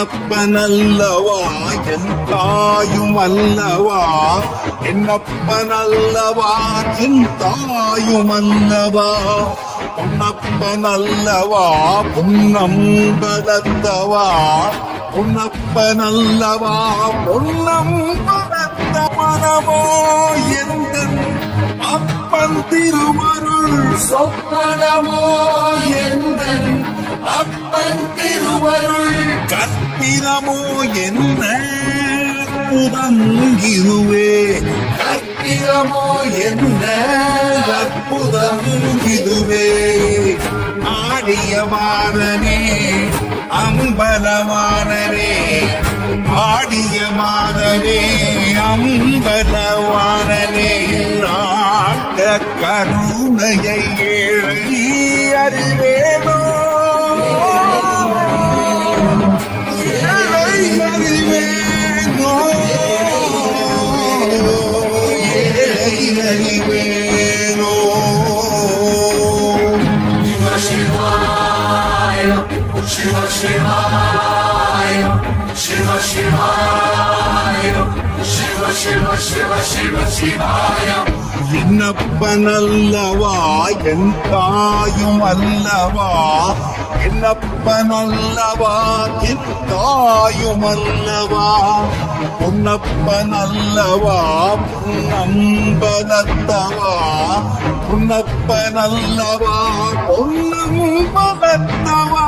என்னப்பனல்லவா என் தாயுமல்லவா, என்னப்பனல்லவா என் தாயுமல்லவா, பொன்னப்பனல்லவா பொன்னம்பலத்தவா, பொன்னப்பனல்லவா பொன்னம்பலத்த மனமோ எந்தன் அப்பன் திருமருள் சொப்பனமோ எந்தன் அப்பன் திருமருள் கற்பிரமோ என்ன அற்புதங்கிருவே, கற்பிரமோ என்ன அற்புதங்கிருவே. ஆடியவானனே அம்பலவானனே, ஆடியவானனே அம்பலவானனே, நாட்ட கருணையை ஏழி அறிவேனோ, அறிவேனோ, அறிவேனோ. Shiva Shivaya, Shiva Shivaya, Shiva Shiva Shiva Shiva Shivaya. என்னப்பனல்லவா என் தாயும் அல்லவா, என்னப்பனல்லவா என் தாயும் அல்லவா, பொன்னப்பனல்லவா பொன்னம்பலத்தவா, பொன்னப்பனல்லவா பொன்னம்பலத்தவா,